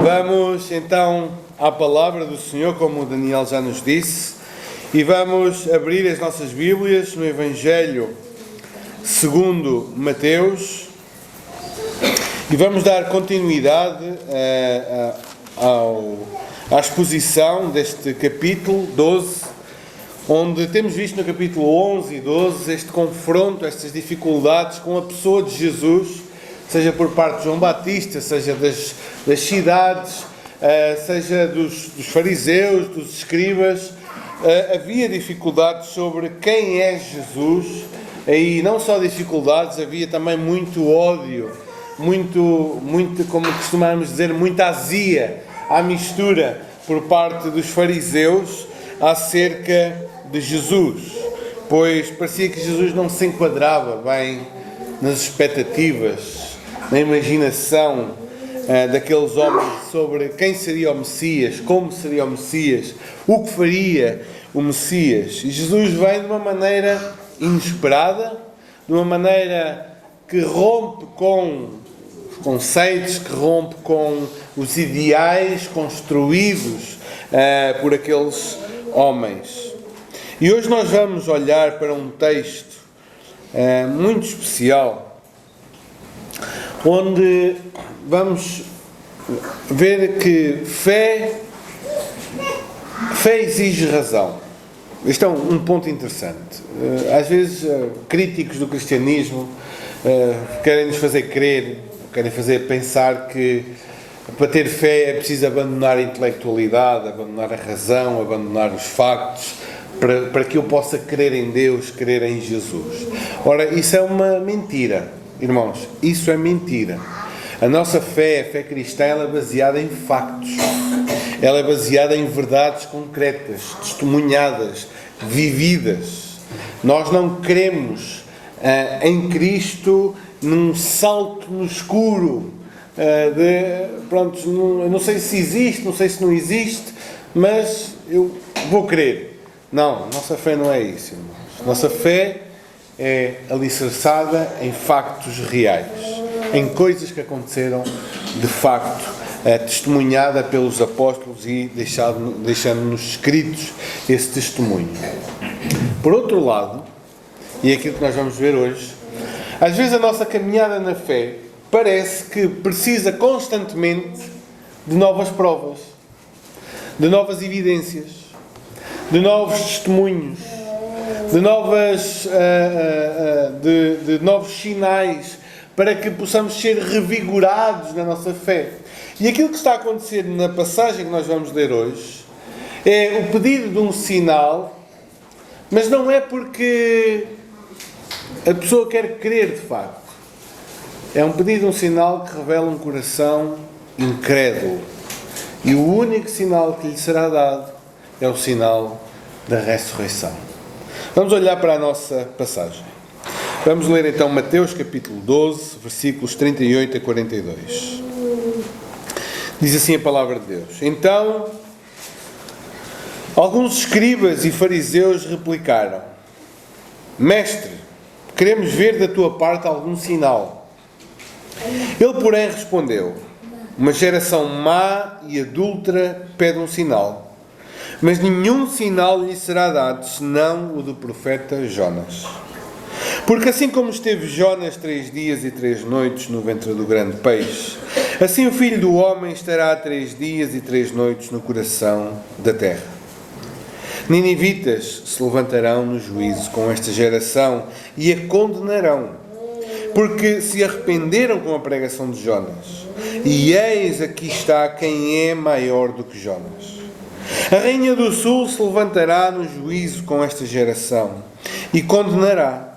Vamos então à palavra do Senhor, como o Daniel já nos disse, e vamos abrir as nossas Bíblias no Evangelho segundo Mateus e vamos dar continuidade à exposição deste capítulo 12, onde temos visto no capítulo 11 e 12 este confronto, estas dificuldades com a pessoa de Jesus, seja por parte de João Batista, seja das cidades, seja dos fariseus, dos escribas. Havia dificuldades sobre quem é Jesus, e não só dificuldades, havia também muito ódio, muito, como costumamos dizer, muita azia à mistura por parte dos fariseus acerca de Jesus, pois parecia que Jesus não se enquadrava bem nas expectativas, na imaginação daqueles homens sobre quem seria o Messias, como seria o Messias, o que faria o Messias. E Jesus vem de uma maneira inesperada, de uma maneira que rompe com os conceitos, que rompe com os ideais construídos por aqueles homens. E hoje nós vamos olhar para um texto muito especial, onde vamos ver que fé exige razão. Este é um ponto interessante. Às vezes, críticos do cristianismo querem nos fazer crer, querem fazer pensar que para ter fé é preciso abandonar a intelectualidade, abandonar a razão, abandonar os factos, para que eu possa crer em Deus, crer em Jesus. Ora, isso é uma mentira, irmãos, isso é mentira. A nossa fé, a fé cristã, ela é baseada em factos, ela é baseada em verdades concretas, testemunhadas, vividas. Nós não cremos em Cristo num salto no escuro, eu não sei se existe, não sei se não existe, mas eu vou crer. Não, nossa fé não é isso, irmãos. Nossa fé é alicerçada em factos reais, em coisas que aconteceram de facto, testemunhada pelos apóstolos e deixando-nos escritos esse testemunho. Por outro lado, e é aquilo que nós vamos ver hoje, às vezes a nossa caminhada na fé parece que precisa constantemente de novas provas, de novas evidências, de novos testemunhos, de novos sinais, para que possamos ser revigorados na nossa fé. E aquilo que está a acontecer na passagem que nós vamos ler hoje é o pedido de um sinal, mas não é porque a pessoa quer crer de facto. É um pedido de um sinal que revela um coração incrédulo. E o único sinal que lhe será dado é o sinal da ressurreição. Vamos olhar para a nossa passagem. Vamos ler então Mateus capítulo 12, versículos 38 a 42. Diz assim a palavra de Deus. Então, alguns escribas e fariseus replicaram: Mestre, queremos ver da tua parte algum sinal. Ele, porém, respondeu: Uma geração má e adúltera pede um sinal, mas nenhum sinal lhe será dado, senão o do profeta Jonas. Porque assim como esteve Jonas 3 dias e 3 noites no ventre do grande peixe, assim o Filho do Homem estará 3 dias e 3 noites no coração da terra. Ninivitas se levantarão no juízo com esta geração e a condenarão, porque se arrependeram com a pregação de Jonas. E eis aqui está quem é maior do que Jonas. A rainha do sul se levantará no juízo com esta geração e condenará,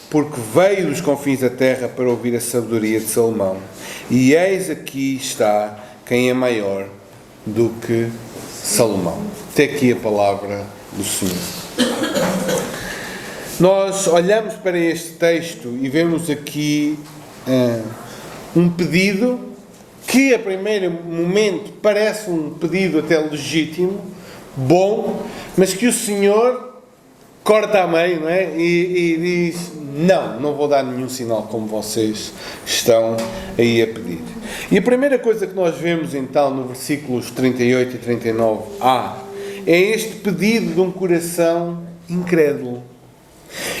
porque veio dos confins da terra para ouvir a sabedoria de Salomão. E eis aqui está quem é maior do que Salomão. Até aqui a palavra do Senhor. Nós olhamos para este texto e vemos aqui um pedido que a primeiro momento parece um pedido até legítimo, bom, mas que o Senhor corta a meio, não é? E diz, não vou dar nenhum sinal como vocês estão aí a pedir. E a primeira coisa que nós vemos então no versículos 38 e 39a é este pedido de um coração incrédulo.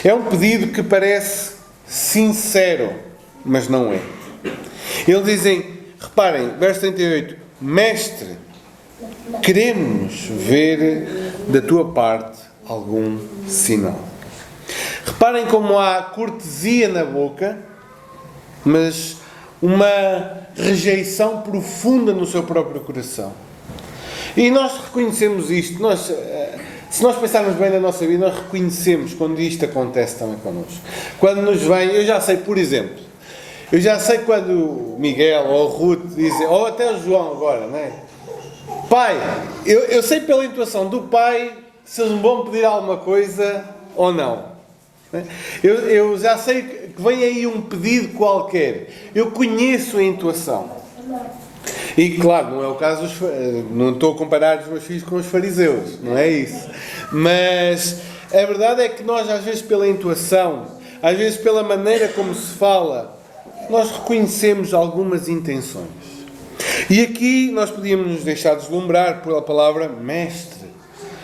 É um pedido que parece sincero, mas não é. Eles dizem, reparem, verso 38, Mestre, queremos ver da tua parte algum sinal. Reparem como há cortesia na boca, mas uma rejeição profunda no seu próprio coração. E nós reconhecemos isto. Se nós pensarmos bem na nossa vida, nós reconhecemos quando isto acontece também connosco. Quando nos vem, eu já sei, por exemplo, quando o Miguel ou o Ruth dizem, ou até o João agora, não é? Pai, eu sei pela intuação do pai se eles me vão pedir alguma coisa ou não. Eu já sei que vem aí um pedido qualquer. Eu conheço a intuação. E claro, não é o caso, não estou a comparar os meus filhos com os fariseus, não é isso. Mas a verdade é que nós às vezes pela intuação, às vezes pela maneira como se fala, nós reconhecemos algumas intenções. E aqui nós podíamos nos deixar deslumbrar pela palavra Mestre.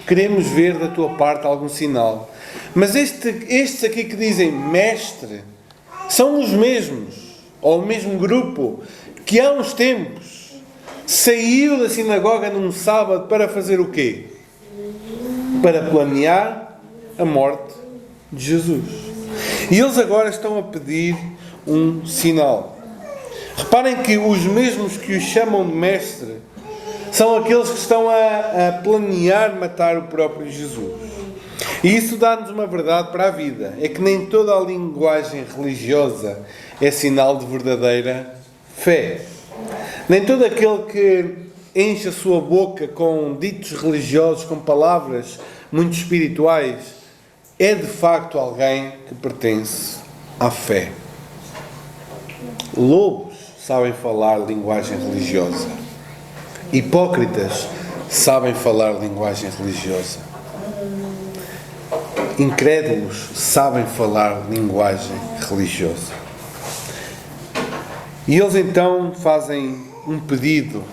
Queremos ver da tua parte algum sinal. Mas estes aqui que dizem Mestre, são os mesmos, ou o mesmo grupo, que há uns tempos saiu da sinagoga num sábado para fazer o quê? Para planear a morte de Jesus. E eles agora estão a pedir um sinal. Reparem que os mesmos que os chamam de mestre são aqueles que estão a planear matar o próprio Jesus. E isso dá-nos uma verdade para a vida. É que nem toda a linguagem religiosa é sinal de verdadeira fé. Nem todo aquele que enche a sua boca com ditos religiosos, com palavras muito espirituais, é de facto alguém que pertence à fé. Lobos sabem falar linguagem religiosa. Hipócritas sabem falar linguagem religiosa. Incrédulos sabem falar linguagem religiosa. E eles então fazem um pedido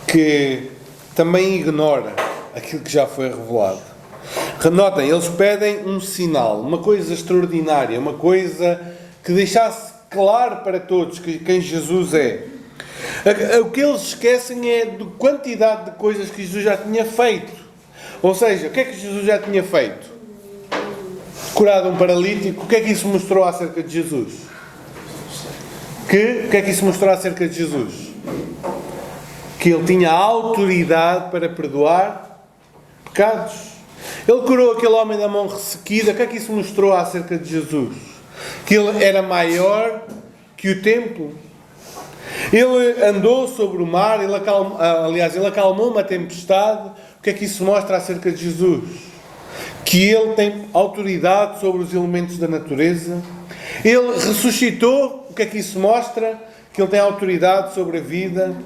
que também ignora aquilo que já foi revelado. Notem, eles pedem um sinal, uma coisa extraordinária, uma coisa que deixasse claro para todos quem Jesus é. O que eles esquecem é da quantidade de coisas que Jesus já tinha feito. Ou seja, o que é que Jesus já tinha feito? Curado um paralítico, o que é que isso mostrou acerca de Jesus? O que é que isso mostrou acerca de Jesus? Que ele tinha autoridade para perdoar pecados. Ele curou aquele homem da mão ressequida. O que é que isso mostrou acerca de Jesus? Que ele era maior que o templo. Ele andou sobre o mar, ele acalmou uma tempestade. O que é que isso mostra acerca de Jesus? Que ele tem autoridade sobre os elementos da natureza. Ele ressuscitou. O que é que isso mostra? Que ele tem autoridade sobre a vida.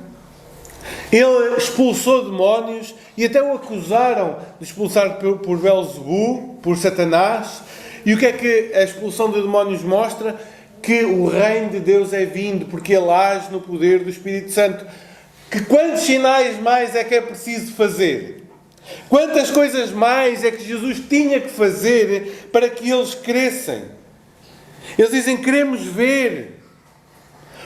Ele expulsou demónios e até o acusaram de expulsar por Belzebu, por Satanás. E o que é que a expulsão de demónios mostra? Que o reino de Deus é vindo, porque ele age no poder do Espírito Santo. Que quantos sinais mais é que é preciso fazer? Quantas coisas mais é que Jesus tinha que fazer para que eles crescem? Eles dizem, queremos ver.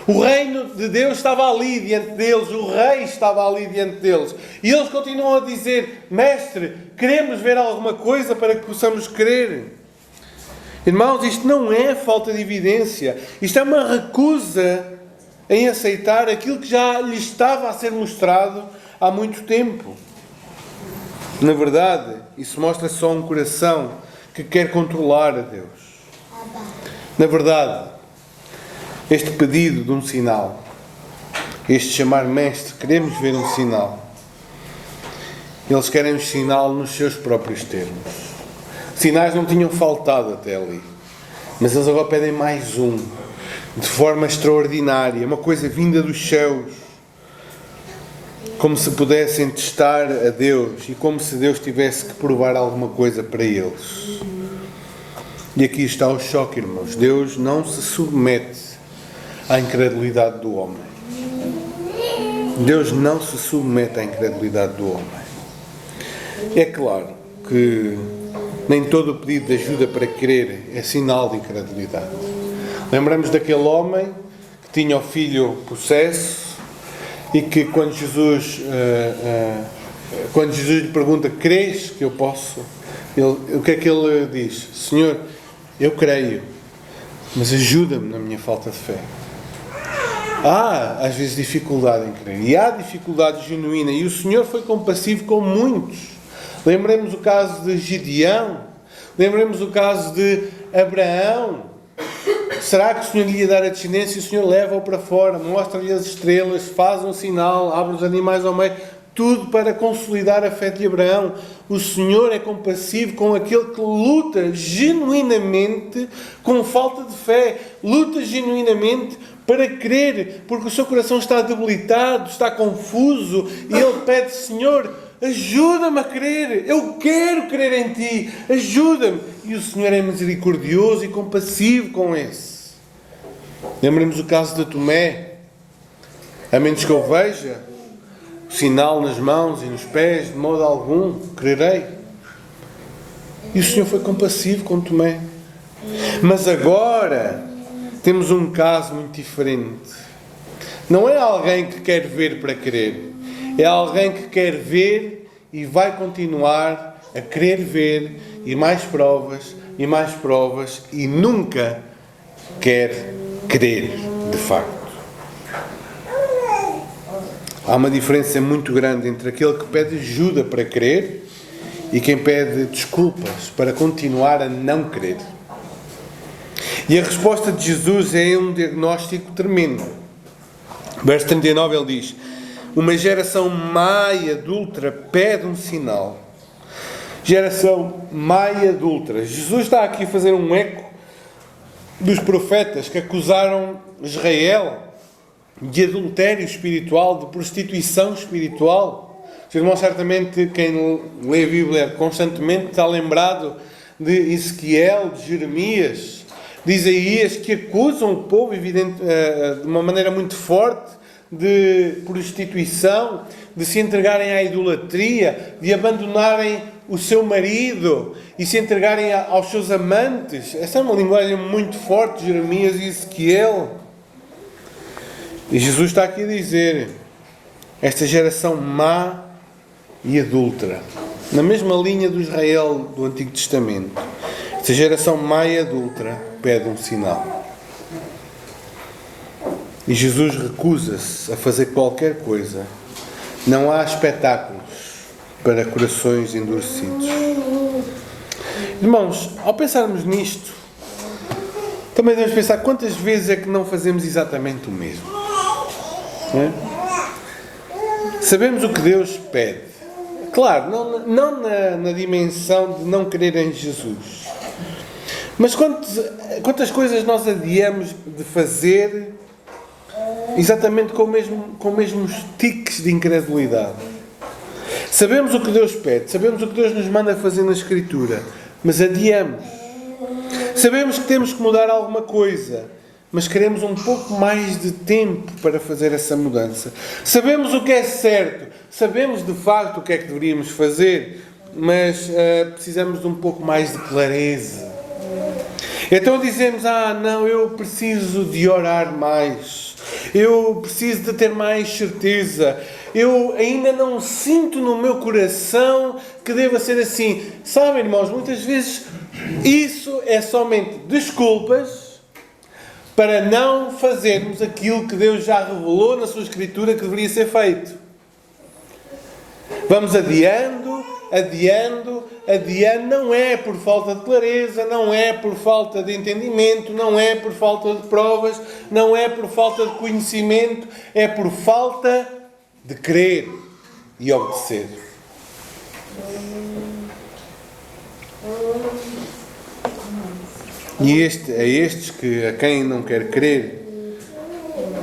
O reino de Deus estava ali diante deles, o rei estava ali diante deles. E eles continuam a dizer, Mestre, queremos ver alguma coisa para que possamos crer. Irmãos, isto não é falta de evidência. Isto é uma recusa em aceitar aquilo que já lhe estava a ser mostrado há muito tempo. Na verdade, isso mostra só um coração que quer controlar a Deus. Na verdade, este pedido de um sinal, este chamar mestre, queremos ver um sinal. Eles querem um sinal nos seus próprios termos. Sinais não tinham faltado até ali, mas eles agora pedem mais um, de forma extraordinária, uma coisa vinda dos céus, como se pudessem testar a Deus e como se Deus tivesse que provar alguma coisa para eles. E aqui está o choque, irmãos. Deus não se submete à incredulidade do homem. Deus não se submete à incredulidade do homem. É claro que nem todo o pedido de ajuda para crer é sinal de incredulidade. Lembramos daquele homem que tinha o filho possesso e que quando Jesus lhe pergunta: crês que eu posso? O que é que ele diz? Senhor, eu creio, mas ajuda-me na minha falta de fé. Há às vezes dificuldade em crer, e há dificuldade genuína, e o Senhor foi compassivo com muitos. Lembremos o caso de Gideão, lembremos o caso de Abraão. Será que o Senhor lhe ia dar a descendência? O Senhor leva-o para fora, mostra-lhe as estrelas, faz um sinal, abre os animais ao meio, tudo para consolidar a fé de Abraão. O Senhor é compassivo com aquele que luta genuinamente com falta de fé, luta genuinamente para crer, porque o seu coração está debilitado, está confuso, e ele pede: Senhor, ajuda-me a crer, eu quero crer em Ti, ajuda-me. E o Senhor é misericordioso e compassivo com esse. Lembremos o caso de Tomé: a menos que eu veja o sinal nas mãos e nos pés, de modo algum crerei. E o Senhor foi compassivo com Tomé. Mas agora temos um caso muito diferente. Não é alguém que quer ver para crer, é alguém que quer ver e vai continuar a querer ver, e mais provas, e nunca quer crer de facto. Há uma diferença muito grande entre aquele que pede ajuda para crer e quem pede desculpas para continuar a não crer. E a resposta de Jesus é um diagnóstico tremendo. Verso 39 ele diz: uma geração má e adúltera pede um sinal. Geração má e adúltera. Jesus está aqui a fazer um eco dos profetas que acusaram Israel de adultério espiritual, de prostituição espiritual. Os irmãos, certamente, quem lê a Bíblia constantemente está lembrado de Ezequiel, de Jeremias, de Isaías, que acusam o povo de uma maneira muito forte de prostituição, de se entregarem à idolatria, de abandonarem o seu marido e se entregarem aos seus amantes. Essa é uma linguagem muito forte de Jeremias e Ezequiel. E Jesus está aqui a dizer: esta geração má e adúltera, na mesma linha do Israel do Antigo Testamento, esta geração má e adúltera pede um sinal. E Jesus recusa-se a fazer qualquer coisa. Não há espetáculos para corações endurecidos. Irmãos, ao pensarmos nisto, também devemos pensar quantas vezes é que não fazemos exatamente o mesmo. Sabemos o que Deus pede. Claro, não na dimensão de não crer em Jesus. Mas quantas coisas nós adiamos de fazer exatamente com mesmos tiques de incredulidade. Sabemos o que Deus pede, sabemos o que Deus nos manda fazer na Escritura, mas adiamos. Sabemos que temos que mudar alguma coisa, mas queremos um pouco mais de tempo para fazer essa mudança. Sabemos o que é certo, sabemos de facto o que é que deveríamos fazer, mas precisamos de um pouco mais de clareza. Então dizemos: não, eu preciso de orar mais, eu preciso de ter mais certeza, eu ainda não sinto no meu coração que deva ser assim. Sabem, irmãos, muitas vezes isso é somente desculpas para não fazermos aquilo que Deus já revelou na sua Escritura que deveria ser feito. Vamos adiando, não é por falta de clareza, não é por falta de entendimento, não é por falta de provas, não é por falta de conhecimento, é por falta de crer e obedecer. E estes a quem não quer crer,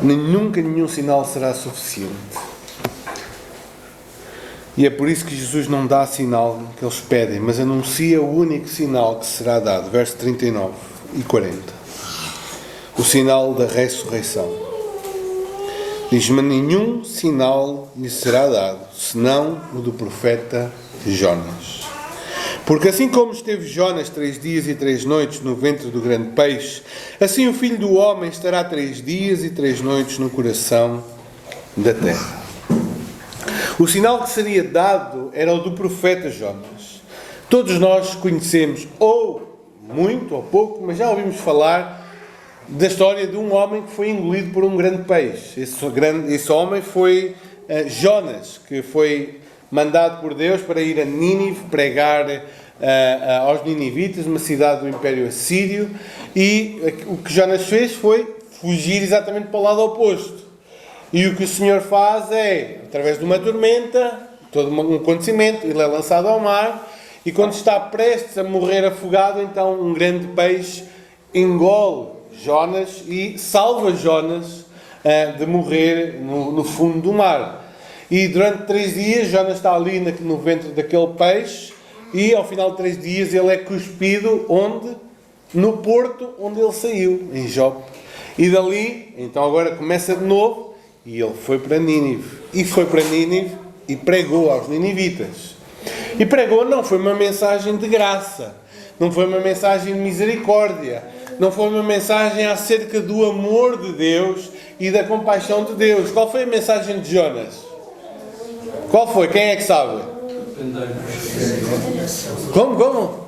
nunca nenhum sinal será suficiente. E é por isso que Jesus não dá sinal que eles pedem, mas anuncia o único sinal que será dado. Verso 39 e 40. O sinal da ressurreição. Diz-me: nenhum sinal lhe será dado, senão o do profeta Jonas. Porque assim como esteve Jonas 3 dias e 3 noites no ventre do grande peixe, assim o Filho do Homem estará 3 dias e 3 noites no coração da terra. O sinal que seria dado era o do profeta Jonas. Todos nós conhecemos, ou muito ou pouco, mas já ouvimos falar da história de um homem que foi engolido por um grande peixe. Esse homem foi Jonas, que foi mandado por Deus para ir a Nínive pregar aos ninivitas, uma cidade do Império Assírio, e o que Jonas fez foi fugir exatamente para o lado oposto. E o que o Senhor faz é, através de uma tormenta, todo um acontecimento, ele é lançado ao mar, e quando está prestes a morrer afogado, então um grande peixe engole Jonas e salva Jonas de morrer no fundo do mar. E durante 3 dias Jonas está ali no ventre daquele peixe, e ao final de 3 dias ele é cuspido onde? No porto onde ele saiu, em Jope. E dali, então agora começa de novo, e ele foi para Nínive. E foi para Nínive e pregou aos ninivitas. E pregou não foi uma mensagem de graça, não foi uma mensagem de misericórdia, não foi uma mensagem acerca do amor de Deus e da compaixão de Deus. Qual foi a mensagem de Jonas? Qual foi? Quem é que sabe? Como?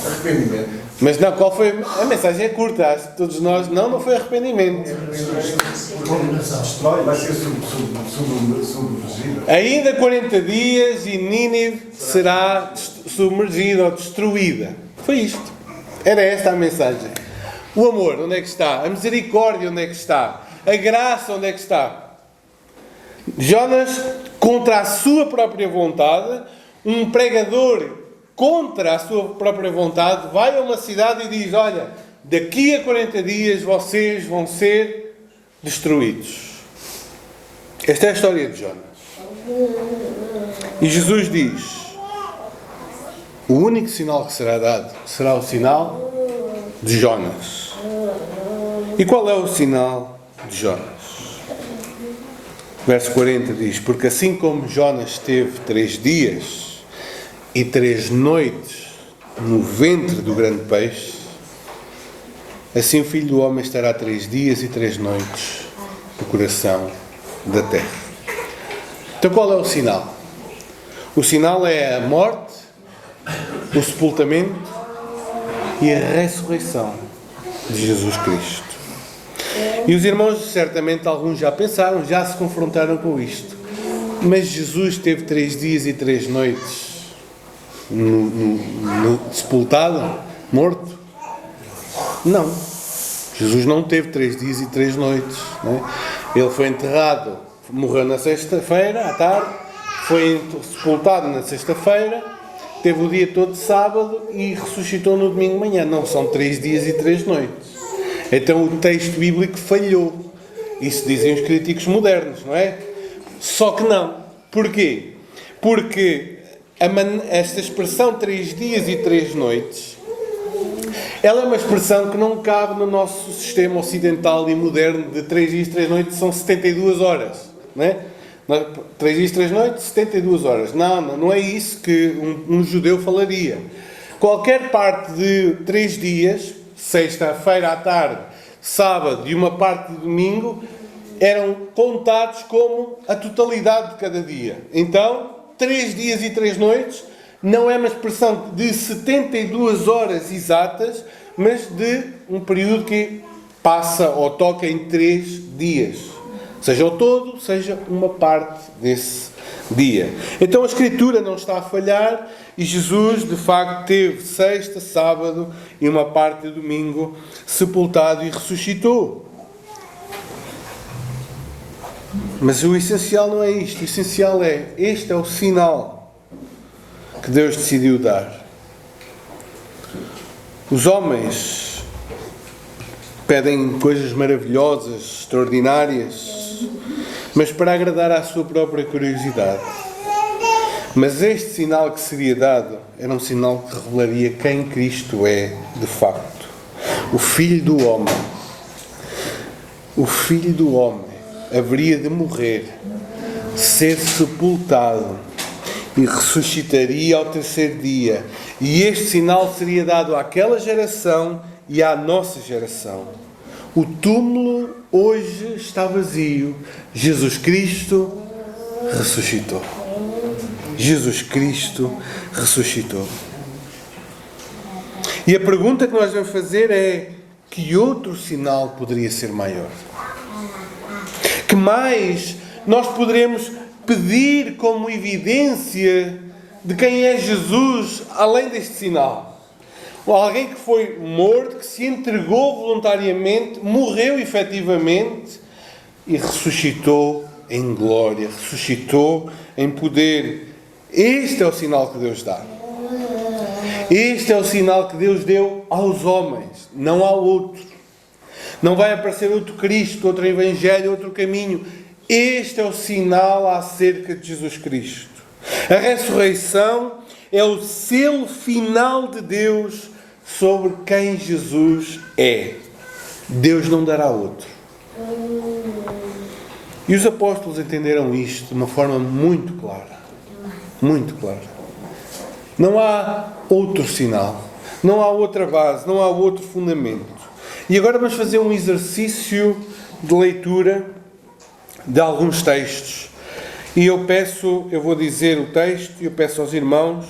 Arrependimento. Mas não, qual foi? A mensagem é curta, acho que todos nós... Não foi arrependimento. Vai ser submergido. Ainda 40 dias e Nínive será submergida ou destruída. Foi isto. Era esta a mensagem. O amor, onde é que está? A misericórdia, onde é que está? A graça, onde é que está? Jonas, contra a sua própria vontade, um pregador contra a sua própria vontade, vai a uma cidade e diz: olha, daqui a 40 dias vocês vão ser destruídos. Esta é a história de Jonas. E Jesus diz: o único sinal que será dado será o sinal de Jonas. E qual é o sinal de Jonas? Verso 40 diz: porque assim como Jonas esteve 3 dias e 3 noites no ventre do grande peixe, assim o Filho do Homem estará 3 dias e 3 noites no coração da terra. Então qual é o sinal? O sinal é a morte, o sepultamento e a ressurreição de Jesus Cristo. E os irmãos, certamente alguns já pensaram, já se confrontaram com isto. Mas Jesus teve 3 dias e 3 noites sepultado, morto? Não. Jesus não teve 3 dias e 3 noites. Não é? Ele foi enterrado, morreu na sexta-feira à tarde, foi sepultado na sexta-feira, teve o dia todo de sábado e ressuscitou no domingo de manhã. Não são 3 dias e 3 noites. Então o texto bíblico falhou. Isso dizem os críticos modernos, não é? Só que não. Porquê? Porque esta expressão 3 dias e 3 noites, ela é uma expressão que não cabe no nosso sistema ocidental e moderno de 3 dias e 3 noites, são 72 horas. Não é? 3 dias e 3 noites, 72 horas. Não é isso que um judeu falaria. Qualquer parte de 3 dias, sexta-feira à tarde, sábado e uma parte de domingo, eram contados como a totalidade de cada dia. Então, 3 dias e 3 noites não é uma expressão de 72 horas exatas, mas de um período que passa ou toca em 3 dias. Seja o todo, seja uma parte desse dia. Então a Escritura não está a falhar e Jesus, de facto, teve sexta, sábado e uma parte de domingo sepultado e ressuscitou. Mas o essencial não é isto. O essencial é, este é o sinal que Deus decidiu dar. Os homens pedem coisas maravilhosas, extraordinárias, mas para agradar à sua própria curiosidade. Mas este sinal que seria dado era um sinal que revelaria quem Cristo é de facto. O Filho do Homem. O Filho do Homem haveria de morrer, ser sepultado e ressuscitaria ao terceiro dia. E este sinal seria dado àquela geração e à nossa geração. O túmulo hoje está vazio. Jesus Cristo ressuscitou. Jesus Cristo ressuscitou. E a pergunta que nós vamos fazer é: que outro sinal poderia ser maior? Que mais nós poderemos pedir como evidência de quem é Jesus, além deste sinal? Alguém que foi morto, que se entregou voluntariamente, morreu efetivamente e ressuscitou em glória, ressuscitou em poder. Este é o sinal que Deus dá. Este é o sinal que Deus deu aos homens, não ao outro. Não vai aparecer outro Cristo, outro Evangelho, outro caminho. Este é o sinal acerca de Jesus Cristo. A ressurreição é o selo final de Deus sobre quem Jesus é. Deus não dará outro. E os apóstolos entenderam isto de uma forma muito clara. Muito clara. Não há outro sinal. Não há outra base. Não há outro fundamento. E agora vamos fazer um exercício de leitura de alguns textos. E eu vou dizer o texto e eu peço aos irmãos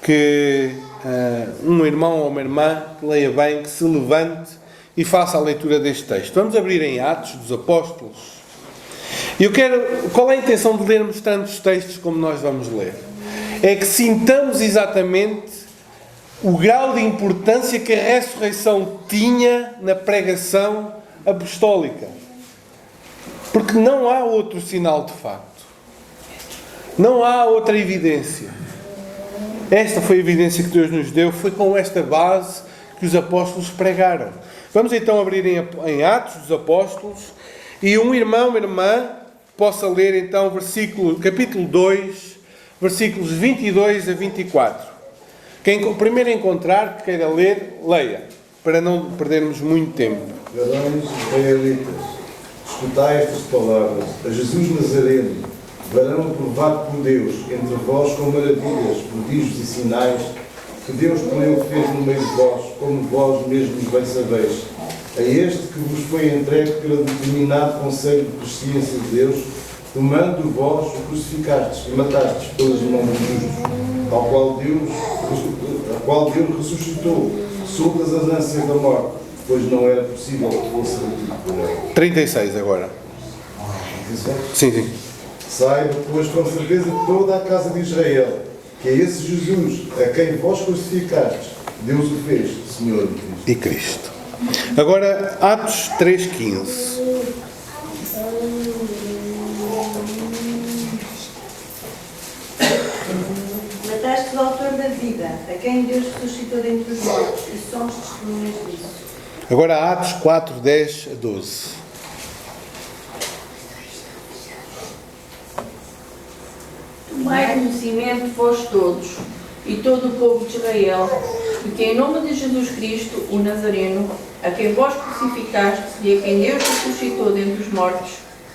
que um irmão ou uma irmã que leia bem, que se levante e faça a leitura deste texto. Vamos abrir em Atos dos Apóstolos. Qual é a intenção de lermos tantos textos como nós vamos ler? É que sintamos exatamente o grau de importância que a ressurreição tinha na pregação apostólica. Porque não há outro sinal de facto. Não há outra evidência. Esta foi a evidência que Deus nos deu. Foi com esta base que os apóstolos pregaram. Vamos então abrir em Atos dos Apóstolos. E um irmão, uma irmã, possa ler então capítulo 2, versículos 22 a 24. Quem primeiro encontrar, que queira ler, leia, para não perdermos muito tempo. Varões israelitas, escutai estas palavras. A Jesus Nazareno, varão aprovado por Deus, entre vós com maravilhas, prodígios e sinais, que Deus por ele fez no meio de vós, como vós mesmos bem sabeis. A este que vos foi entregue pelo determinado conselho de presciência de Deus, tomando vós o crucificastes e matastes pelas mãos dos justos, ao qual Deus ressuscitou, soltas as ânsias da morte, pois não era possível que fosse retido por ele. 36 agora. Sim. Saiba, pois, com certeza toda a casa de Israel, que é esse Jesus, a quem vós crucificastes, Deus o fez, Senhor e Cristo. Agora, Atos 3,15. Mataste o autor da vida, a quem Deus ressuscitou dentre os mortos, e somos testemunhas disso. Agora, Atos 4, 10 a 12. Tomai conhecimento vós todos, e todo o povo de Israel, de que em nome de Jesus Cristo, o Nazareno, a quem vós crucificastes e a quem Deus ressuscitou dentre os mortos,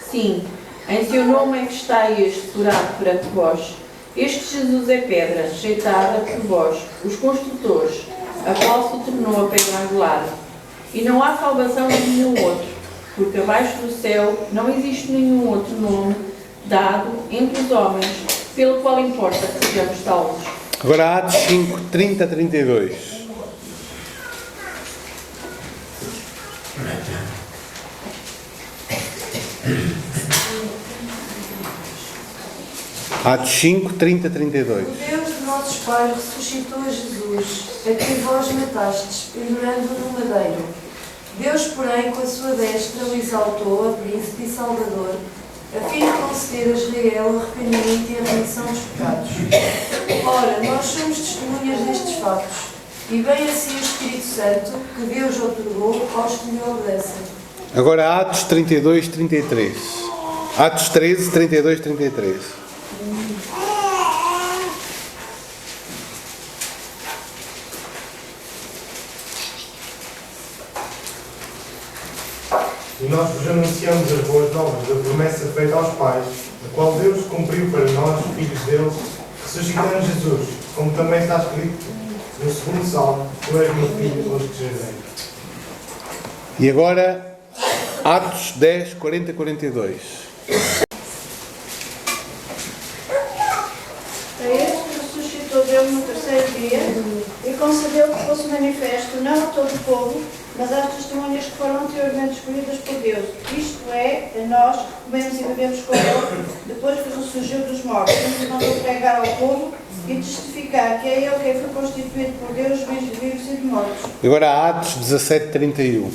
sim, em seu nome é que está este jurado perante vós. Este Jesus é pedra, rejeitada por vós, os construtores, a qual se tornou a pedra angular. E não há salvação em nenhum outro, porque abaixo do céu não existe nenhum outro nome dado entre os homens, pelo qual importa que sejamos salvos. Agora Atos 5, 30 a 32. Atos 5, 30 a 32. O Deus de nossos pais ressuscitou a Jesus, a quem vós matastes, pendurando-o no madeiro. Deus, porém, com a sua destra, o exaltou a príncipe e salvador, a fim de conceder a Israel o arrependimento e a remissão dos pecados. Ora, nós somos testemunhas destes fatos, e bem assim o Espírito Santo, que Deus outorgou aos que lhe obedecem. Agora Atos 32, 33. Atos 13, 32, 33. nós vos anunciamos as boas novas da promessa feita aos pais, a qual Deus cumpriu para nós, filhos deles, ressuscitando Jesus, como também está escrito no segundo Salmo: Tu és meu filho, hoje te gerei. E agora, Atos 10, 40 e 42. A este ressuscitou Deus no terceiro dia e concedeu que fosse manifesto não a todo o povo, mas às testemunhas que foram anteriormente escolhidas por Deus. Isto é, a nós que comemos e bebemos com Ele, depois que ressurgiu dos mortos, nos mandou pregar ao povo e testificar que é Ele quem foi constituído por Deus, juiz de vivos e de mortos. Agora, Atos 17, 31.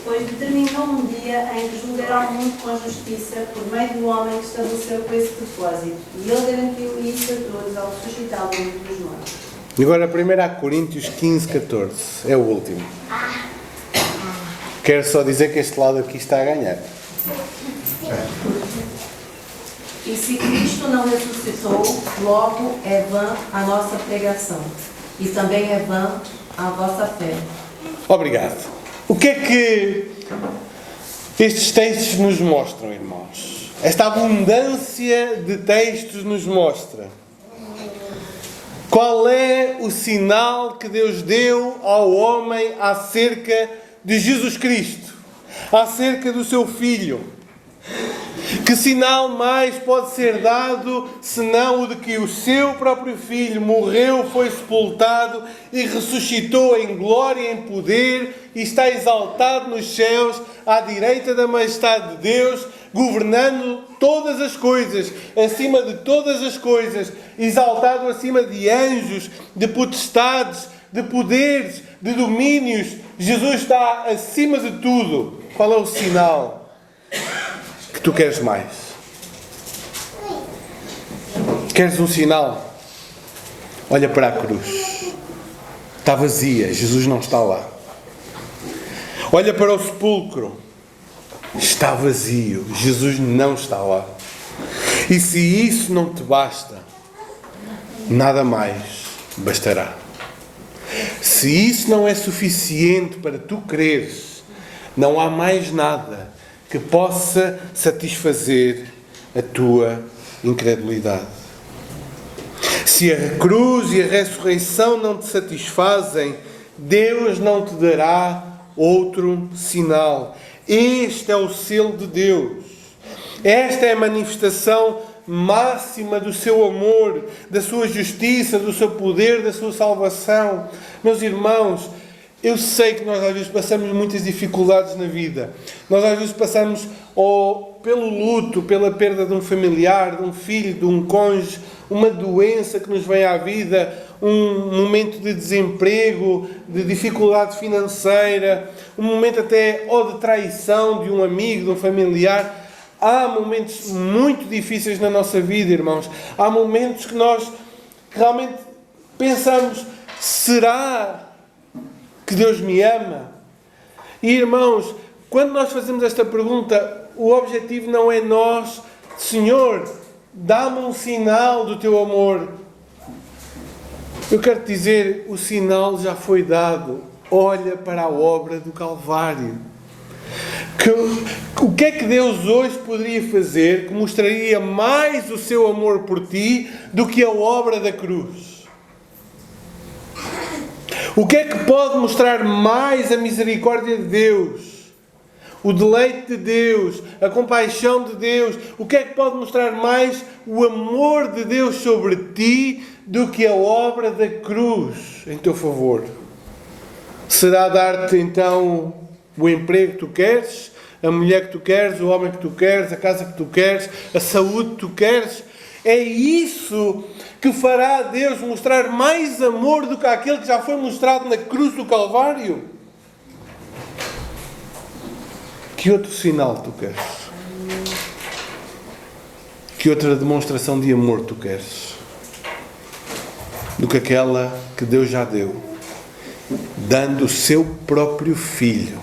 Pois determinou um dia em que julgará o mundo com a justiça por meio do homem que estabeleceu com esse propósito. E ele garantiu isso a todos ao ressuscitá-lo dentre os mortos. E agora, 1 Coríntios 15, 14. É o último. Quero só dizer que este lado aqui está a ganhar. E se Cristo não ressuscitou, logo é vã a nossa pregação, e também é vã a vossa fé. Obrigado. O que é que estes textos nos mostram, irmãos? Esta abundância de textos nos mostra. Qual é o sinal que Deus deu ao homem acerca de Jesus Cristo? Acerca do seu Filho? Que sinal mais pode ser dado senão o de que o seu próprio Filho morreu, foi sepultado e ressuscitou em glória e em poder e está exaltado nos céus à direita da majestade de Deus, governando todas as coisas, acima de todas as coisas, exaltado acima de anjos, de potestades, de poderes, de domínios. Jesus está acima de tudo. Qual é o sinal que tu queres mais? Queres um sinal? Olha para a cruz. Está vazia, Jesus não está lá. Olha para o sepulcro. Está vazio, Jesus não está lá. E se isso não te basta, nada mais bastará. Se isso não é suficiente para tu creres, não há mais nada que possa satisfazer a tua incredulidade. Se a cruz e a ressurreição não te satisfazem, Deus não te dará outro sinal. Este é o selo de Deus. Esta é a manifestação máxima do seu amor, da sua justiça, do seu poder, da sua salvação. Meus irmãos, eu sei que nós às vezes passamos muitas dificuldades na vida. Nós às vezes passamos pelo luto, pela perda de um familiar, de um filho, de um cônjuge, uma doença que nos vem à vida, um momento de desemprego, de dificuldade financeira, um momento até ou de traição de um amigo, de um familiar. Há momentos muito difíceis na nossa vida, irmãos. Há momentos que nós realmente pensamos: será que Deus me ama? E, irmãos, quando nós fazemos esta pergunta, o objetivo não é nós, Senhor, dá-me um sinal do teu amor. Eu quero te dizer, o sinal já foi dado. Olha para a obra do Calvário. O que é que Deus hoje poderia fazer que mostraria mais o seu amor por ti do que a obra da cruz? O que é que pode mostrar mais a misericórdia de Deus? O deleite de Deus? A compaixão de Deus? O que é que pode mostrar mais o amor de Deus sobre ti do que a obra da cruz em teu favor? Será dar-te então o emprego que tu queres, a mulher que tu queres, o homem que tu queres, a casa que tu queres, a saúde que tu queres? É isso que fará Deus mostrar mais amor do que aquele que já foi mostrado na cruz do Calvário? Que outro sinal tu queres? Que outra demonstração de amor tu queres? Do que aquela que Deus já deu, dando o seu próprio Filho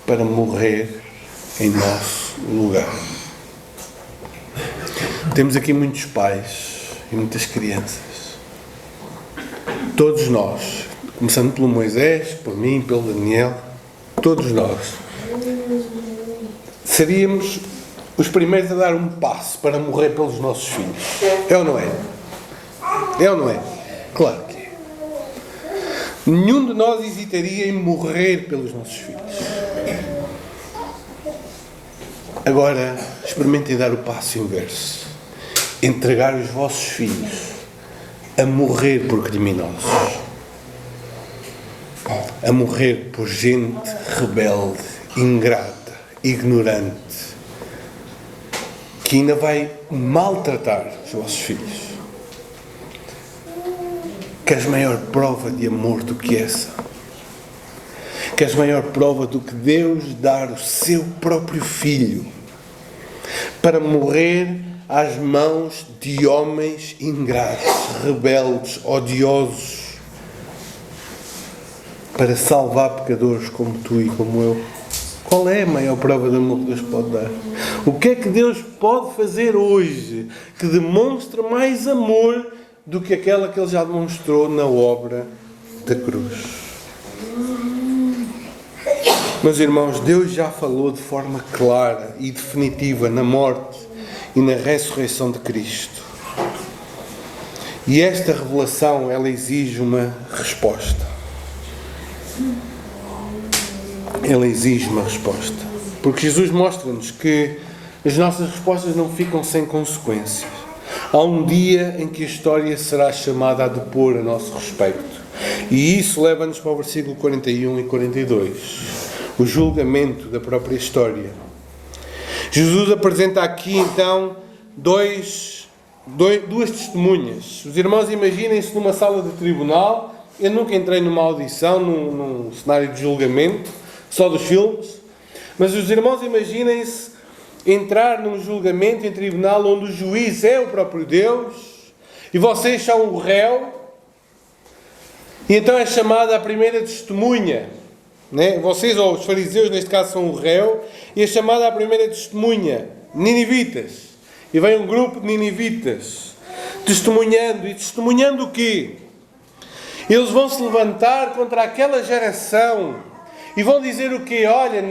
para morrer em nosso lugar. Temos aqui muitos pais e muitas crianças. Todos nós, começando pelo Moisés, por mim, pelo Daniel, todos nós seríamos os primeiros a dar um passo para morrer pelos nossos filhos. É ou não é? É ou não é? Claro que é. Nenhum de nós hesitaria em morrer pelos nossos filhos. Agora, experimentem dar o passo inverso. Entregar os vossos filhos a morrer por criminosos. A morrer por gente rebelde, ingrata, ignorante, que ainda vai maltratar os vossos filhos. Queres maior prova de amor do que essa? Queres maior prova do que Deus dar o seu próprio filho para morrer às mãos de homens ingratos, rebeldes, odiosos, para salvar pecadores como tu e como eu? Qual é a maior prova de amor que Deus pode dar? O que é que Deus pode fazer hoje que demonstre mais amor do que aquela que Ele já demonstrou na obra da cruz? Meus irmãos, Deus já falou de forma clara e definitiva na morte e na ressurreição de Cristo. E esta revelação, ela exige uma resposta. Ela exige uma resposta. Porque Jesus mostra-nos que as nossas respostas não ficam sem consequências. Há um dia em que a história será chamada a depor a nosso respeito. E isso leva-nos para o versículo 41 e 42. O julgamento da própria história. Jesus apresenta aqui então duas testemunhas. Os irmãos imaginem-se numa sala de tribunal. Eu nunca entrei numa audição, num cenário de julgamento, só dos filmes. Mas os irmãos imaginem-se entrar num julgamento em tribunal onde o juiz é o próprio Deus e vocês são o réu. E então é chamada a primeira testemunha. Né? Vocês, ou os fariseus, neste caso, são o réu, e é chamada a primeira testemunha, ninivitas. E vem um grupo de ninivitas, testemunhando. E testemunhando o quê? Eles vão se levantar contra aquela geração e vão dizer o quê? Olha,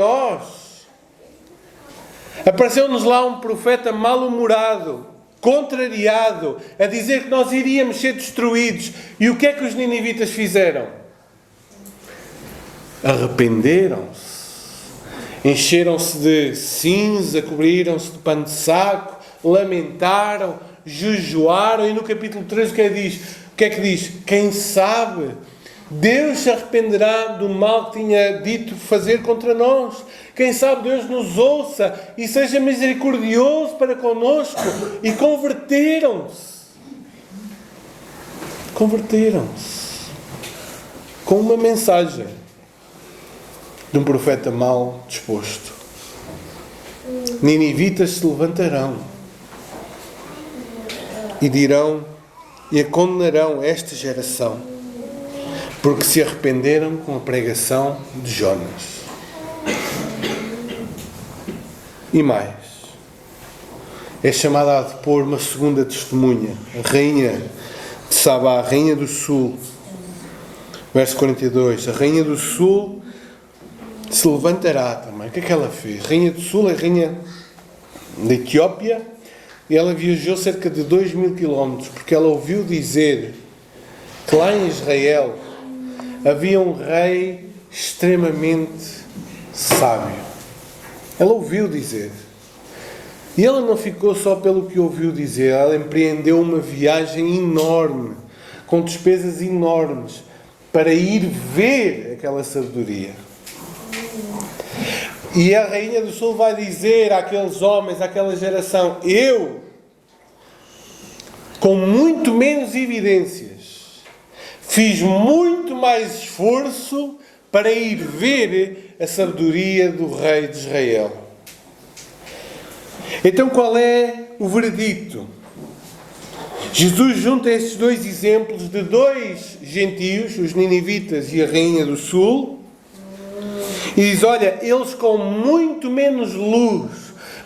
apareceu-nos lá um profeta mal-humorado, contrariado, a dizer que nós iríamos ser destruídos. E o que é que os ninivitas fizeram? Arrependeram-se, encheram-se de cinza, cobriram-se de pano de saco, lamentaram, jejuaram. E no capítulo 3 o que é que diz? Quem sabe, Deus se arrependerá do mal que tinha dito fazer contra nós. Quem sabe Deus nos ouça e seja misericordioso para connosco. E converteram-se com uma mensagem de um profeta mal disposto. Ninivitas se levantarão e dirão e a condenarão esta geração, porque se arrependeram com a pregação de Jonas. E mais, é chamada a depor uma segunda testemunha, a rainha de Sabá, a rainha do sul. Verso 42, a rainha do sul se levantará também. O que é que ela fez? A rainha do sul é a rainha da Etiópia e ela viajou cerca de 2.000 quilómetros porque ela ouviu dizer que lá em Israel havia um rei extremamente sábio. Ela ouviu dizer. E ela não ficou só pelo que ouviu dizer, ela empreendeu uma viagem enorme, com despesas enormes, para ir ver aquela sabedoria. E a rainha do sul vai dizer àqueles homens, àquela geração: eu, com muito menos evidências, fiz muito mais esforço para ir ver a sabedoria do rei de Israel. Então qual é o veredito? Jesus junta estes dois exemplos de dois gentios, os ninivitas e a rainha do sul, e diz: olha, eles com muito menos luz,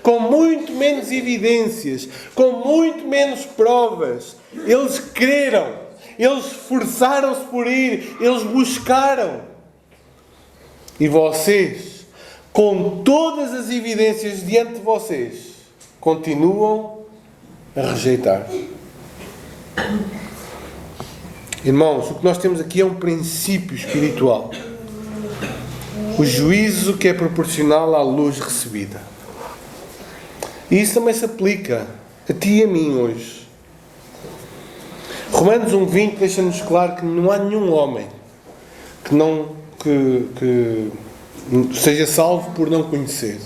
com muito menos evidências, com muito menos provas. Eles creram, eles esforçaram-se por ir, eles buscaram. E vocês, com todas as evidências diante de vocês, continuam a rejeitar. Irmãos, o que nós temos aqui é um princípio espiritual. O juízo que é proporcional à luz recebida. E isso também se aplica a ti e a mim hoje. Romanos 1:20 deixa-nos claro que não há nenhum homem que seja salvo por não conhecer.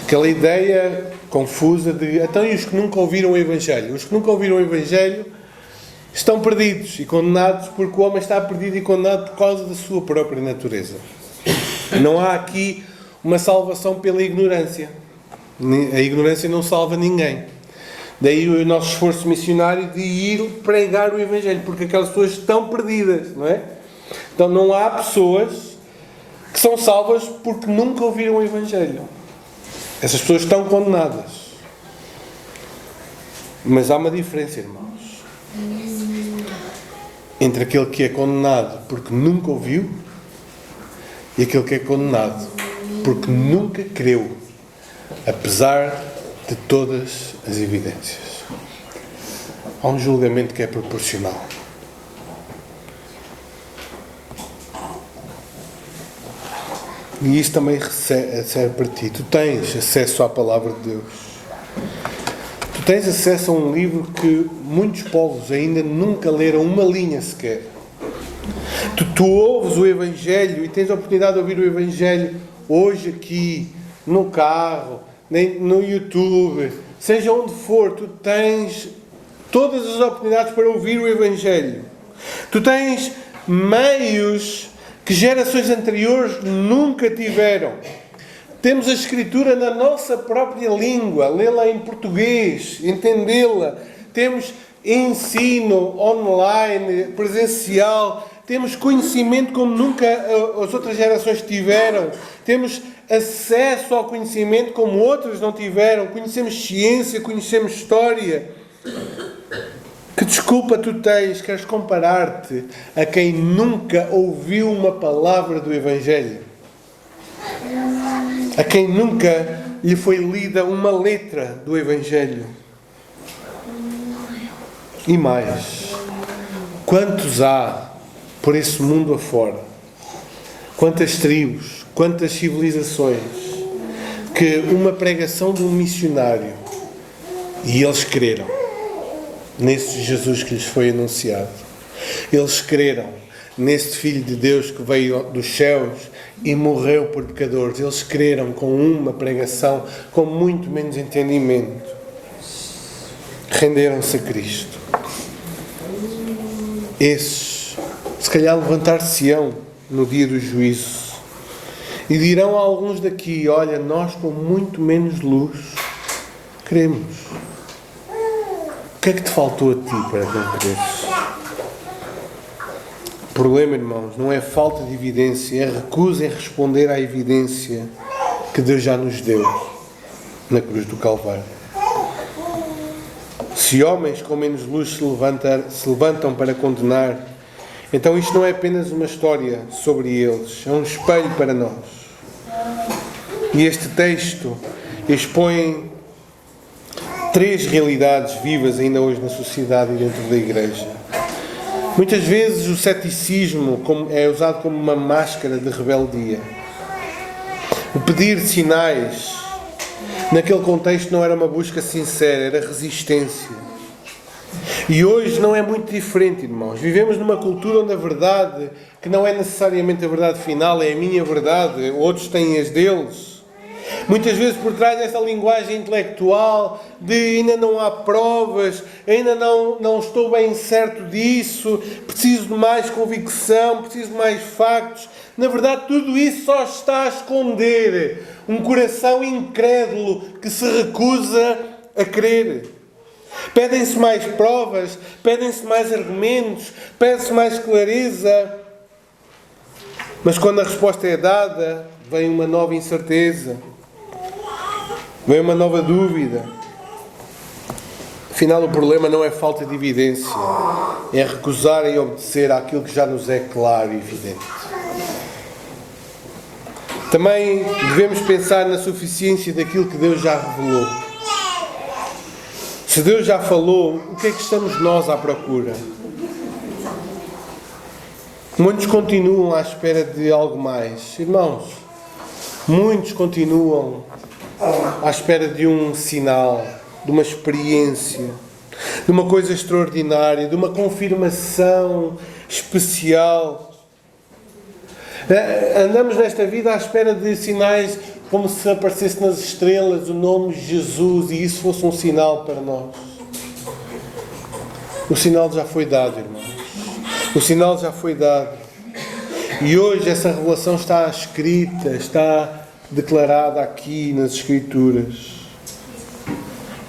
Aquela ideia confusa de então e os que nunca ouviram o Evangelho? Os que nunca ouviram o Evangelho estão perdidos e condenados porque o homem está perdido e condenado por causa da sua própria natureza. Não há aqui uma salvação pela ignorância. A ignorância não salva ninguém. Daí o nosso esforço missionário de ir pregar o Evangelho, porque aquelas pessoas estão perdidas, não é? Então não há pessoas que são salvas porque nunca ouviram o Evangelho. Essas pessoas estão condenadas. Mas há uma diferença, irmãos, entre aquele que é condenado porque nunca ouviu e aquele que é condenado porque nunca creu, apesar de todas as evidências. Há um julgamento que é proporcional. E isso também serve para ti. Tu tens acesso à palavra de Deus. Tu tens acesso a um livro que muitos povos ainda nunca leram uma linha sequer. Tu ouves o Evangelho e tens a oportunidade de ouvir o Evangelho hoje aqui, no carro, no YouTube, seja onde for. Tu tens todas as oportunidades para ouvir o Evangelho. Tu tens meios que gerações anteriores nunca tiveram. Temos a Escritura na nossa própria língua, lê-la em português, entendê-la. Temos ensino online, presencial. Temos conhecimento como nunca as outras gerações tiveram. Temos acesso ao conhecimento como outras não tiveram. Conhecemos ciência, conhecemos história. Que desculpa tu tens? Queres comparar-te a quem nunca ouviu uma palavra do Evangelho? A quem nunca lhe foi lida uma letra do Evangelho? E mais, quantos há por esse mundo afora? Quantas tribos, quantas civilizações que uma pregação de um missionário e eles creram nesse Jesus que lhes foi anunciado. Eles creram nesse Filho de Deus que veio dos céus e morreu por pecadores. Eles creram com uma pregação com muito menos entendimento. Renderam-se a Cristo. Esses, se calhar, levantar-se-ão no dia do juízo e dirão a alguns daqui: olha, nós com muito menos luz cremos. O que é que te faltou a ti para não creres? O problema, irmãos, não é falta de evidência, é recusa em responder à evidência que Deus já nos deu na cruz do Calvário. Se homens com menos luz se levantam para condenar, então isto não é apenas uma história sobre eles, é um espelho para nós. E este texto expõe 3 realidades vivas ainda hoje na sociedade e dentro da Igreja. Muitas vezes o ceticismo é usado como uma máscara de rebeldia. O pedir sinais, naquele contexto, não era uma busca sincera, era resistência. E hoje não é muito diferente, irmãos. Vivemos numa cultura onde a verdade, que não é necessariamente a verdade final, é a minha verdade, outros têm as deles. Muitas vezes por trás dessa linguagem intelectual de ainda não há provas, ainda não estou bem certo disso, preciso de mais convicção, preciso de mais factos. Na verdade, tudo isso só está a esconder um coração incrédulo que se recusa a crer. Pedem-se mais provas, pedem-se mais argumentos, pede-se mais clareza. Mas quando a resposta é dada, vem uma nova incerteza. Vem uma nova dúvida. Afinal, o problema não é falta de evidência, é recusar e obedecer àquilo que já nos é claro e evidente. Também devemos pensar na suficiência daquilo que Deus já revelou. Se Deus já falou, o que é que estamos nós à procura? Muitos continuam à espera de algo mais. Irmãos, muitos continuam à espera de um sinal, de uma experiência, de uma coisa extraordinária, de uma confirmação especial. Andamos nesta vida à espera de sinais, como se aparecesse nas estrelas o nome Jesus e isso fosse um sinal para nós. O sinal já foi dado, irmãos. O sinal já foi dado. E hoje essa revelação está escrita, está declarada aqui nas Escrituras.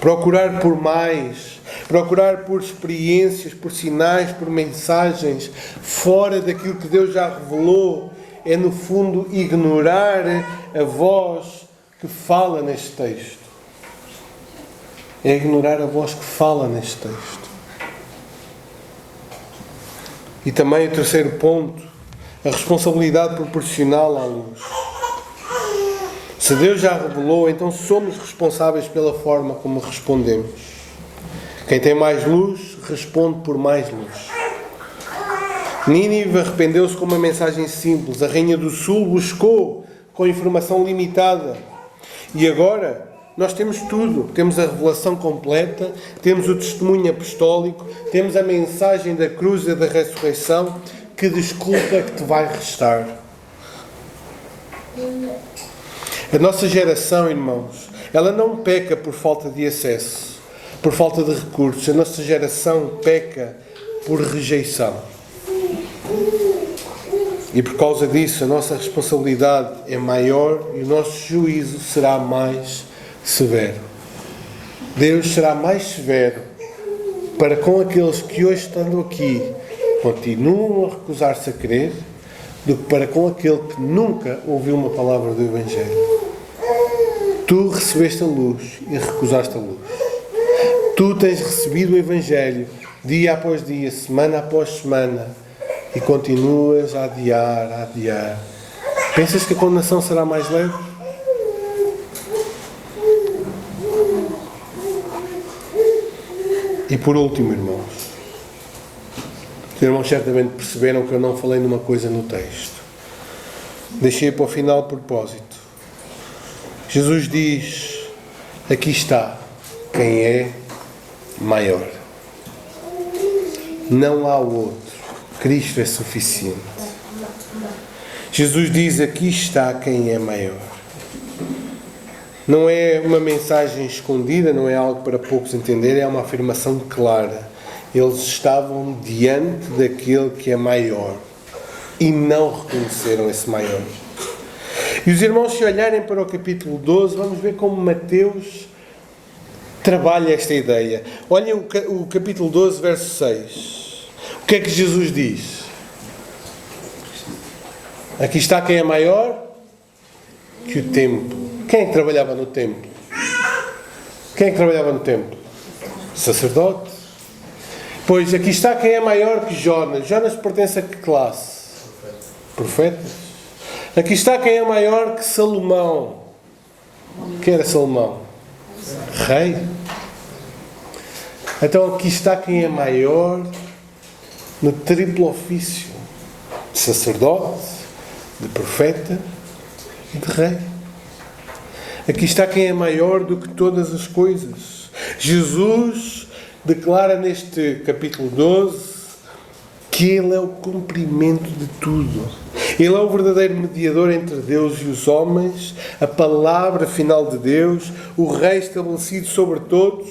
Procurar por mais, procurar por experiências, por sinais, por mensagens fora daquilo que Deus já revelou, é no fundo ignorar a voz que fala neste texto. É ignorar a voz que fala neste texto. E também o terceiro ponto, a responsabilidade proporcional à luz. Se Deus já revelou, então somos responsáveis pela forma como respondemos. Quem tem mais luz, responde por mais luz. Nínive arrependeu-se com uma mensagem simples. A Rainha do Sul buscou com informação limitada. E agora, nós temos tudo. Temos a revelação completa, temos o testemunho apostólico, temos a mensagem da cruz e da ressurreição. Que desculpa que te vai restar? A nossa geração, irmãos, ela não peca por falta de acesso, por falta de recursos. A nossa geração peca por rejeição. E por causa disso, a nossa responsabilidade é maior e o nosso juízo será mais severo. Deus será mais severo para com aqueles que hoje estando aqui continuam a recusar-se a crer, do que para com aquele que nunca ouviu uma palavra do Evangelho. Tu recebeste a luz e recusaste a luz. Tu tens recebido o Evangelho dia após dia, semana após semana, e continuas a adiar, a adiar. Pensas que a condenação será mais leve? E por último, irmãos, os irmãos certamente perceberam que eu não falei numa coisa no texto. Deixei para o final de propósito. Jesus diz, aqui está quem é maior. Não há outro. Cristo é suficiente. Jesus diz, aqui está quem é maior. Não é uma mensagem escondida, não é algo para poucos entenderem, é uma afirmação clara. Eles estavam diante daquele que é maior e não reconheceram esse maior. E os irmãos, se olharem para o capítulo 12, vamos ver como Mateus trabalha esta ideia. Olhem o capítulo 12, verso 6. O que é que Jesus diz? Aqui está quem é maior que o templo. Quem é que trabalhava no templo? Quem é que trabalhava no templo? Sacerdote. Pois aqui está quem é maior que Jonas. Jonas pertence a que classe? Profetas. Aqui está quem é maior que Salomão. Quem era Salomão? Rei. Então aqui está quem é maior no triplo ofício de sacerdote, de profeta e de rei. Aqui está quem é maior do que todas as coisas. Jesus declara neste capítulo 12 que Ele é o cumprimento de tudo. Ele é o verdadeiro mediador entre Deus e os homens, a palavra final de Deus, o Rei estabelecido sobre todos.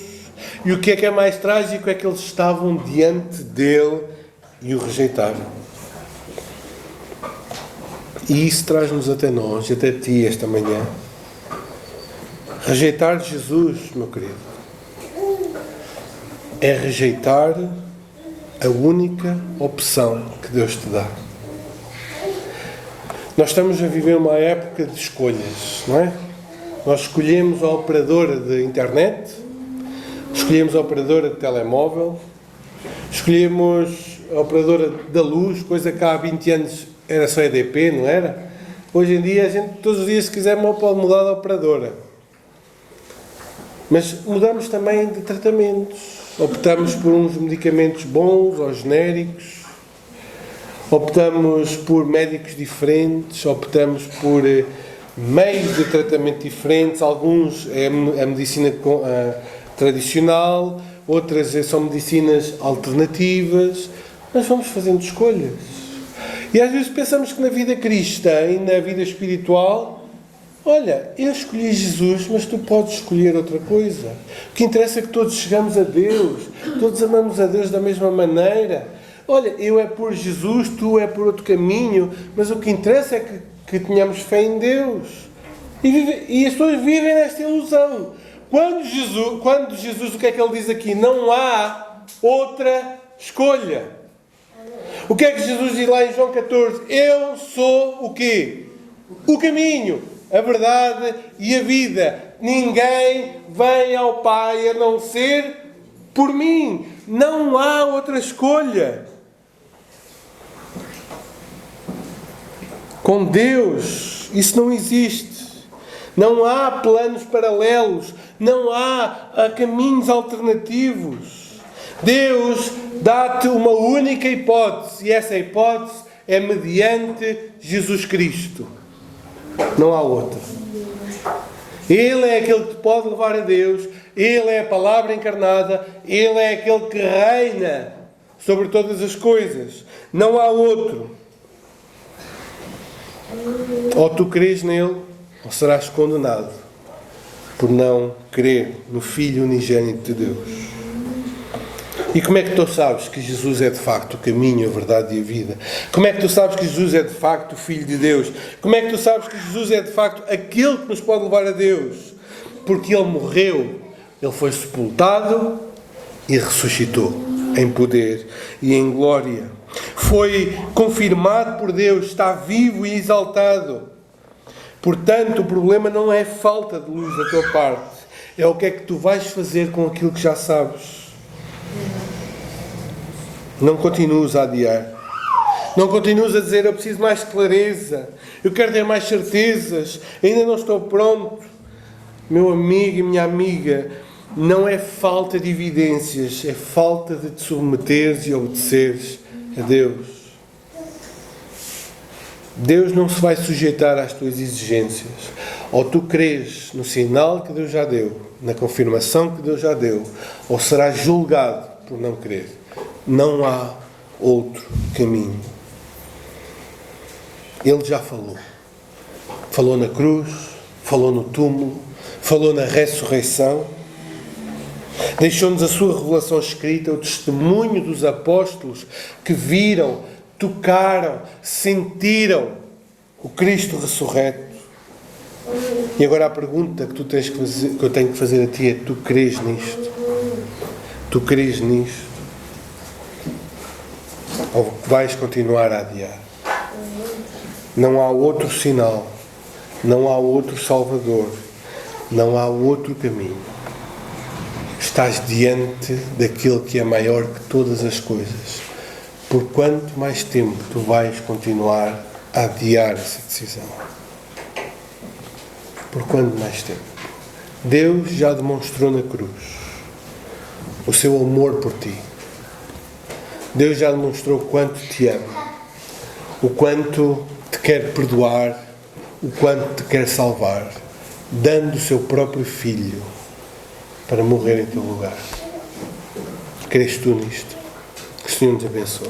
E o que é mais trágico é que eles estavam diante dele e o rejeitaram. E isso traz-nos até nós, até ti esta manhã. Rejeitar Jesus, meu querido, é rejeitar a única opção que Deus te dá. Nós estamos a viver uma época de escolhas, não é? Nós escolhemos a operadora de internet, escolhemos a operadora de telemóvel, escolhemos a operadora da luz, coisa que há 20 anos era só EDP, não era? Hoje em dia, a gente, todos os dias, se quiser, pode mudar de operadora. Mas mudamos também de tratamentos. Optamos por uns medicamentos bons ou genéricos, optamos por médicos diferentes, optamos por meios de tratamento diferentes. Alguns é a medicina tradicional, outras são medicinas alternativas. Nós vamos fazendo escolhas. E às vezes pensamos que na vida cristã e na vida espiritual, olha, eu escolhi Jesus, mas tu podes escolher outra coisa. O que interessa é que todos chegamos a Deus, todos amamos a Deus da mesma maneira. Olha, eu é por Jesus, tu é por outro caminho, mas o que interessa é que tenhamos fé em Deus. E as pessoas vivem nesta ilusão. Quando Jesus, o que é que ele diz aqui? Não há outra escolha. O que é que Jesus diz lá em João 14? Eu sou o quê? O caminho, a verdade e a vida. Ninguém vem ao Pai a não ser por mim. Não há outra escolha. Com Deus, isso não existe. Não há planos paralelos. Não há caminhos alternativos. Deus dá-te uma única hipótese, e essa hipótese é mediante Jesus Cristo. Não há outra. Ele é aquele que te pode levar a Deus, Ele é a palavra encarnada, Ele é aquele que reina sobre todas as coisas. Não há outro. Ou tu crês nele, ou serás condenado por não crer no Filho unigênito de Deus. E como é que tu sabes que Jesus é de facto o caminho, a verdade e a vida? Como é que tu sabes que Jesus é de facto o Filho de Deus? Como é que tu sabes que Jesus é de facto aquele que nos pode levar a Deus? Porque Ele morreu, Ele foi sepultado e ressuscitou em poder e em glória. Foi confirmado por Deus, está vivo e exaltado. Portanto, o problema não é falta de luz da tua parte, é o que é que tu vais fazer com aquilo que já sabes. Não continues a adiar. Não continues a dizer, eu preciso mais clareza, eu quero ter mais certezas, ainda não estou pronto. Meu amigo e minha amiga, não é falta de evidências, é falta de te submeteres e obedeceres a Deus. Deus não se vai sujeitar às tuas exigências. Ou tu crês no sinal que Deus já deu, na confirmação que Deus já deu, ou serás julgado por não crer. Não há outro caminho. Ele já falou. Falou na cruz, falou no túmulo, falou na ressurreição. Deixou-nos a sua revelação escrita, o testemunho dos apóstolos que viram, tocaram, sentiram o Cristo ressurreto. E agora a pergunta que tu tens que fazer, que eu tenho que fazer a ti é: tu crês nisto? Tu crês nisto? Ou vais continuar a adiar? Não há outro sinal, não há outro Salvador, não há outro caminho. Estás diante daquele que é maior que todas as coisas. Por quanto mais tempo tu vais continuar a adiar essa decisão? Por quanto mais tempo? Deus já demonstrou na cruz o seu amor por ti. Deus já demonstrou o quanto te ama, o quanto te quer perdoar, o quanto te quer salvar, dando o seu próprio Filho para morrer em teu lugar. Crês tu nisto? Que o Senhor nos abençoe.